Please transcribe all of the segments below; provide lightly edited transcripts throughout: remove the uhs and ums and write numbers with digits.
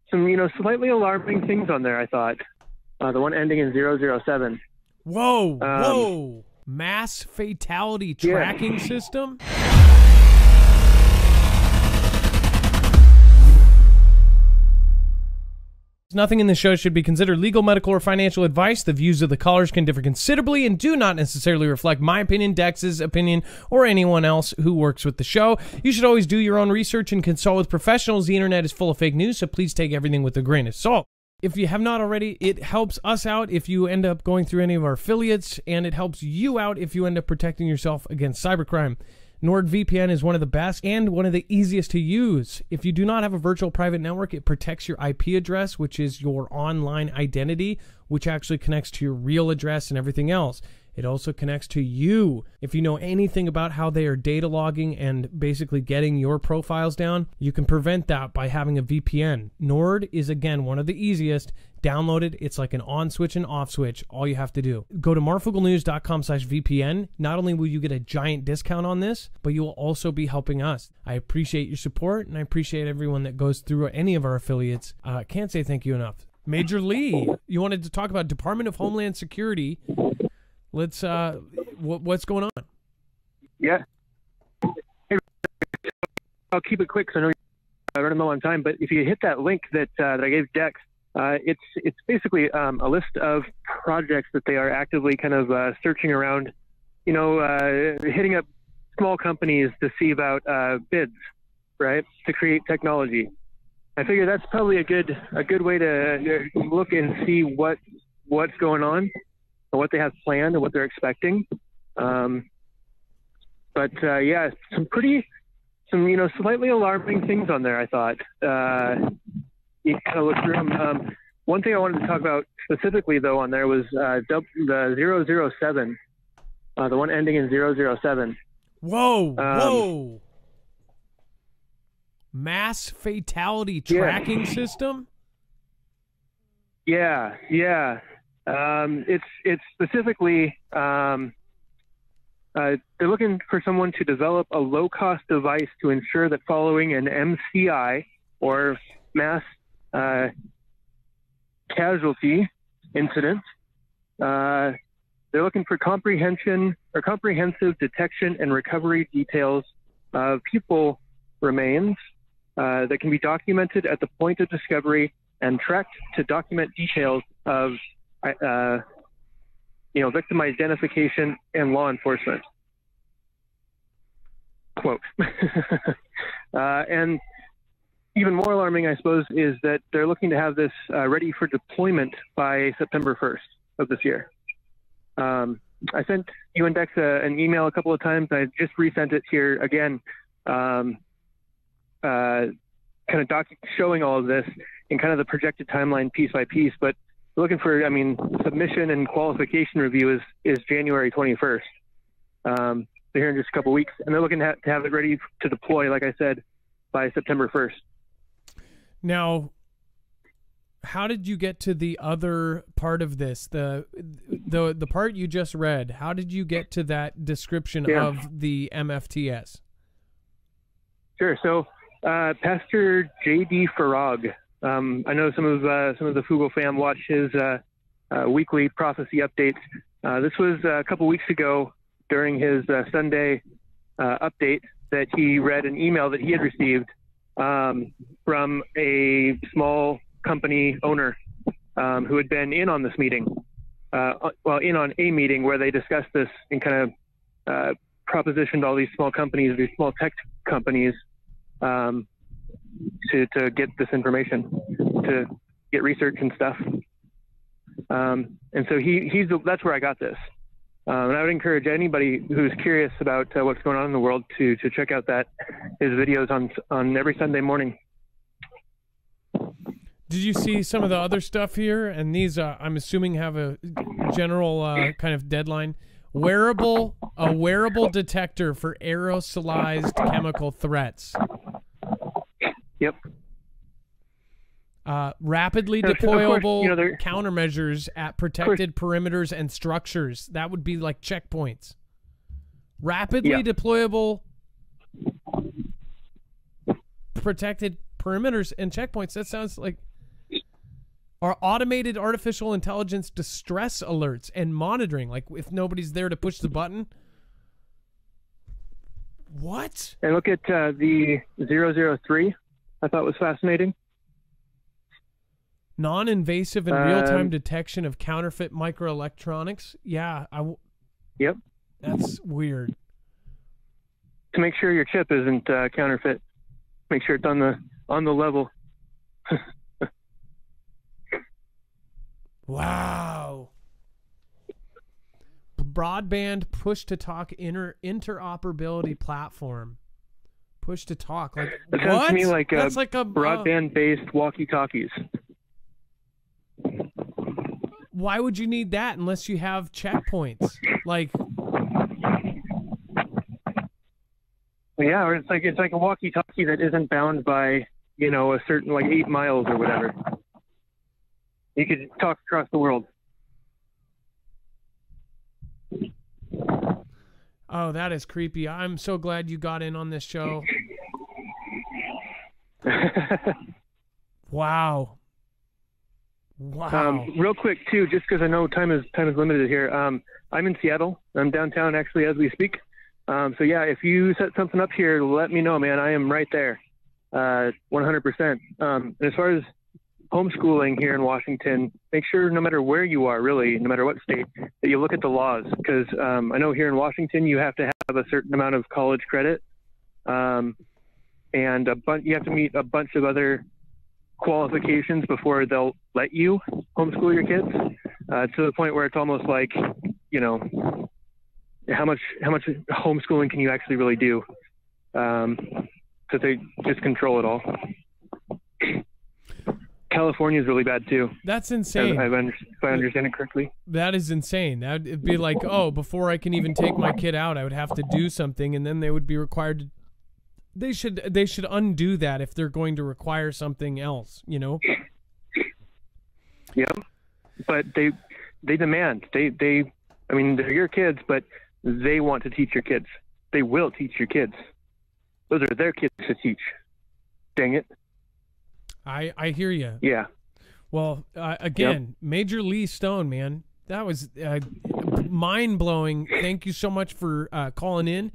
some slightly alarming things on there, I thought. The one ending in 007. Whoa. Mass fatality tracking system? Nothing in this show should be considered legal, medical, or financial advice. The views of the callers can differ considerably and do not necessarily reflect my opinion, Dex's opinion, or anyone else who works with the show. You should always do your own research and consult with professionals. The internet is full of fake news, so please take everything with a grain of salt. If you have not already, it helps us out if you end up going through any of our affiliates, and it helps you out if you end up protecting yourself against cybercrime. NordVPN is one of the best and one of the easiest to use. If you do not have a virtual private network, it protects your IP address, which is your online identity, which actually connects to your real address and everything else. It also connects to you. If you know anything about how they are data logging and basically getting your profiles down, you can prevent that by having a VPN. Nord is, again, one of the easiest. Download it. It's like an on switch and off switch. All you have to do. Go to marfooglenews.com/VPN. Not only will you get a giant discount on this, but you will also be helping us. I appreciate your support, and I appreciate everyone that goes through any of our affiliates. Can't say thank you enough. Major Lee, you wanted to talk about Department of Homeland Security. Let's, what's going on? Yeah. Hey, I'll keep it quick because I know you're running low on time, but if you hit that link that I gave Dex, it's basically a list of projects that they are actively kind of searching around, hitting up small companies to see about bids, right, to create technology. I figure that's probably a good way to look and see what's going on, and what they have planned and what they're expecting. But yeah, some slightly alarming things on there, I thought. You kind of look through them. One thing I wanted to talk about specifically, though, on there was the 007, the one ending in 007. Whoa. Mass fatality tracking system? Yeah. It's specifically they're looking for someone to develop a low-cost device to ensure that following an MCI, or mass casualty incident, they're looking for comprehensive detection and recovery details of people remains that can be documented at the point of discovery and tracked to document details of victim identification and law enforcement. Quote. And even more alarming, I suppose, is that they're looking to have this ready for deployment by September 1st of this year. I sent you and Dex an email a couple of times. I just resent it here again, kind of showing all of this and kind of the projected timeline piece by piece. But looking for, submission and qualification review is January 21st. So here in just a couple of weeks. And they're looking to have it ready to deploy, like I said, by September 1st. Now, how did you get to the other part of this? The part you just read, how did you get to that description of the MFTS? Sure. So Pastor J.D. Farag, I know some of the Foogle fam watch his weekly prophecy updates. This was a couple weeks ago during his Sunday update that he read an email that he had received from a small company owner who had been in on this meeting, in on a meeting where they discussed this and kind of propositioned all these small companies, these small tech companies, to get this information, to get research and stuff. And so that's where I got this. And I would encourage anybody who's curious about what's going on in the world to check out his videos on every Sunday morning. Did you see some of the other stuff here? And these, I'm assuming, have a general kind of deadline. A wearable detector for aerosolized chemical threats. Yep. Rapidly deployable countermeasures at protected perimeters and structures. That would be like checkpoints. Rapidly deployable protected perimeters and checkpoints. That sounds like Are automated artificial intelligence distress alerts and monitoring, like if nobody's there to push the button. What? And look at the 003. I thought was fascinating. Non-invasive and real-time detection of counterfeit microelectronics. Yeah. Yep. That's weird. To make sure your chip isn't counterfeit. Make sure it's on the level. Wow. Broadband push-to-talk interoperability platform. Push-to-talk. Like, that sounds what? to me like That's like a broadband-based walkie-talkies. Why would you need that unless you have checkpoints? Like, yeah, or it's like a walkie-talkie that isn't bound by, a certain 8 miles or whatever. You could talk across the world. Oh, that is creepy. I'm so glad you got in on this show. Wow. Real quick too, just because I know time is limited here. I'm in Seattle. I'm downtown actually as we speak. So yeah, if you set something up here, let me know, man. I am right there, 100%. And as far as homeschooling here in Washington, make sure no matter where you are, really, no matter what state, that you look at the laws. Because I know here in Washington, you have to have a certain amount of college credit, and you have to meet a bunch of other qualifications before they'll let you homeschool your kids, to the point where it's almost like, how much homeschooling can you actually really do? Because they just control it all. California is really bad too. That's insane. If I understand it correctly. That is insane. That'd be like, before I can even take my kid out, I would have to do something, and then they would be required to. They should undo that if they're going to require something else. Yep. But they demand. I mean, they're your kids, but they want to teach your kids. They will teach your kids. Those are their kids to teach. Dang it. I hear you. Yeah. Well, again, Major Lee Stone, man, that was mind blowing. Thank you so much for calling in.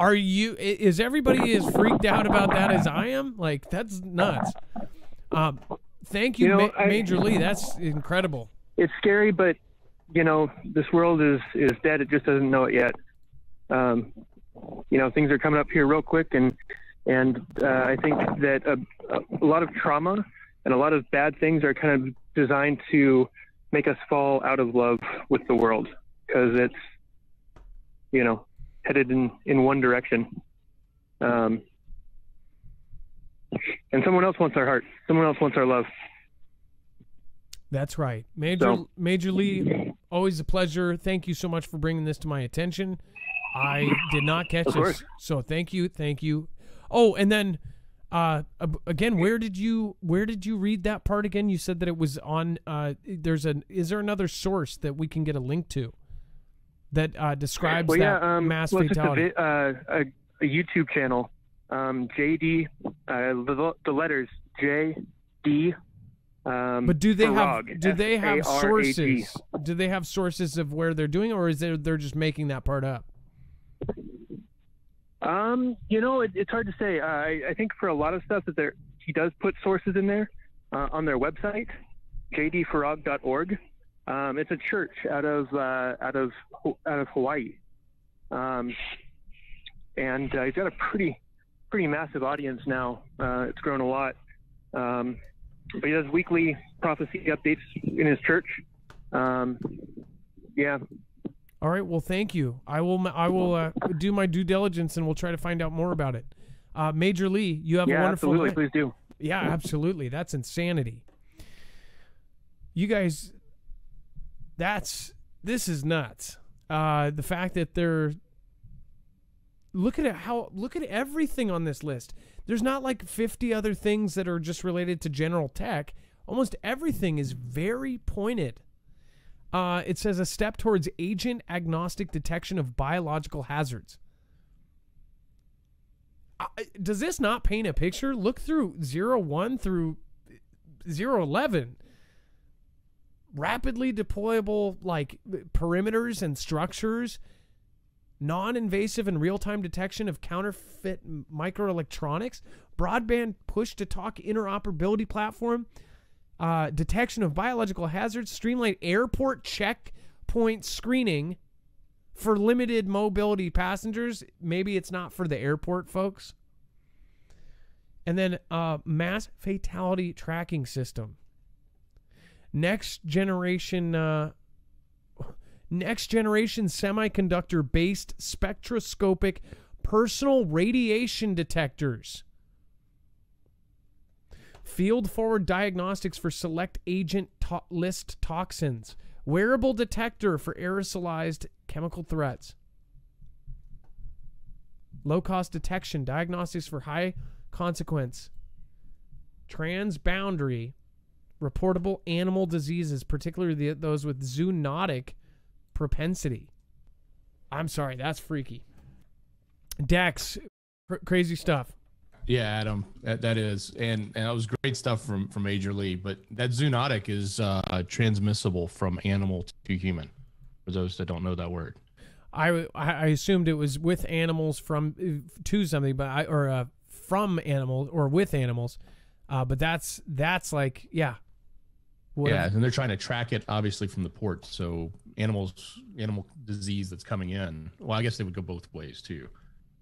Is everybody as freaked out about that as I am? Like, that's nuts. Thank you, Major Lee. That's incredible. It's scary, but this world is dead. It just doesn't know it yet. Things are coming up here real quick, and I think that a lot of trauma and a lot of bad things are kind of designed to make us fall out of love with the world, because it's, headed in one direction. And someone else wants our heart. Someone else wants our love. That's right. Major Lee, always a pleasure. Thank you so much for bringing this to my attention. I did not catch this, so thank you. Oh, and then again, where did you read that part again? You said that it was on. Is there another source that we can get a link to that describes mass fatality? A YouTube channel, JD, the letters JD. But do they Farag, have sources? Farag. Do they have sources of where they're doing, or is they're just making that part up? It's hard to say. I think for a lot of stuff that he does put sources in there on their website, jdfarag.org. It's a church out of Hawaii, and he's got a pretty massive audience now. It's grown a lot, but he does weekly prophecy updates in his church. Yeah. All right. Well, thank you. I will do my due diligence, and we'll try to find out more about it. Major Lee, you have a wonderful absolutely. Day. Please do. Yeah, absolutely. That's insanity. You guys, this is nuts. The fact that look at everything on this list. There's not like 50 other things that are just related to general tech. Almost everything is very pointed. It says a step towards agent agnostic detection of biological hazards. Does this not paint a picture? Look through 01 through 011. rapidly deployable like perimeters and structures, non-invasive and real-time detection of counterfeit microelectronics, broadband push-to-talk interoperability platform, detection of biological hazards, streamlined airport checkpoint screening for limited mobility passengers. Maybe it's not for the airport, folks. And then mass fatality tracking system. Next generation semiconductor-based spectroscopic personal radiation detectors. Field-forward diagnostics for select agent list toxins. Wearable detector for aerosolized chemical threats. Low-cost detection, diagnostics for high consequence. Transboundary reportable animal diseases, particularly those with zoonotic propensity. I'm sorry, that's freaky. Dex, crazy stuff. Yeah, Adam, that is, and that was great stuff from Major Lee. But that zoonotic is transmissible from animal to human. For those that don't know that word, I assumed it was with animals to something, but from animals or with animals, but that's like yeah, and they're trying to track it obviously from the port. So animal disease that's coming in. Well, I guess they would go both ways too.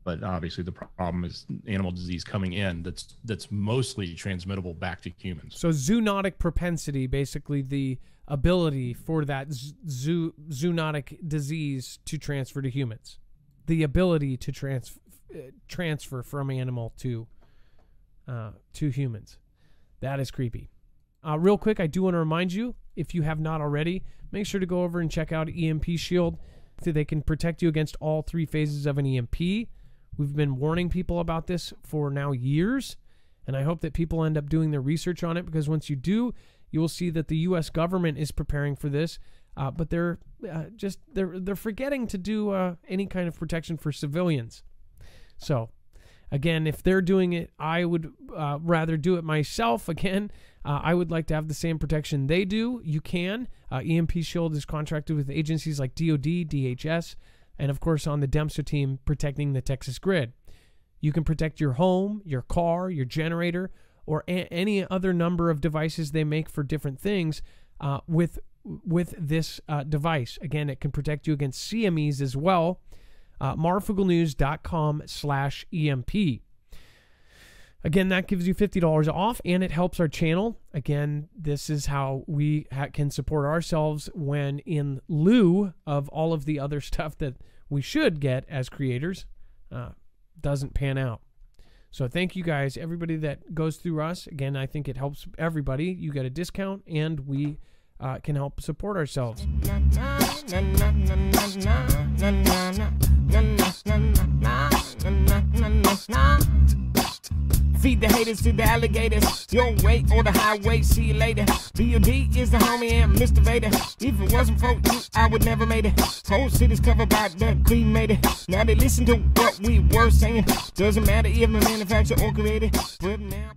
But obviously the problem is animal disease coming in that's mostly transmittable back to humans. So zoonotic propensity, basically the ability for that zoonotic disease to transfer to humans. The ability to transfer from animal to humans. That is creepy. Real quick, I do want to remind you, if you have not already, make sure to go over and check out EMP Shield. So they can protect you against all 3 phases of an EMP. We've been warning people about this for now years, and I hope that people end up doing their research on it, because once you do, you will see that the U.S. government is preparing for this, but they're forgetting to do any kind of protection for civilians. So, again, if they're doing it, I would rather do it myself. Again, I would like to have the same protection they do. You can. EMP Shield is contracted with agencies like DOD, DHS, and of course on the Dempster team protecting the Texas grid. You can protect your home, your car, your generator, or any other number of devices they make for different things with this device. Again, it can protect you against CMEs as well. marfugglenews.com/EMP. Again, that gives you $50 off, and it helps our channel. Again, this is how we can support ourselves when in lieu of all of the other stuff that we should get as creators doesn't pan out. So thank you guys, everybody that goes through us. Again, I think it helps everybody. You get a discount, and we can help support ourselves. Feed the haters to the alligators. Your way or the highway, see you later. B.O.D. is the homie and Mr. Vader. If it wasn't for you, I would never made it. Whole city's covered by the cremated. Now they listen to what we were saying. Doesn't matter if the manufacturer or created. But now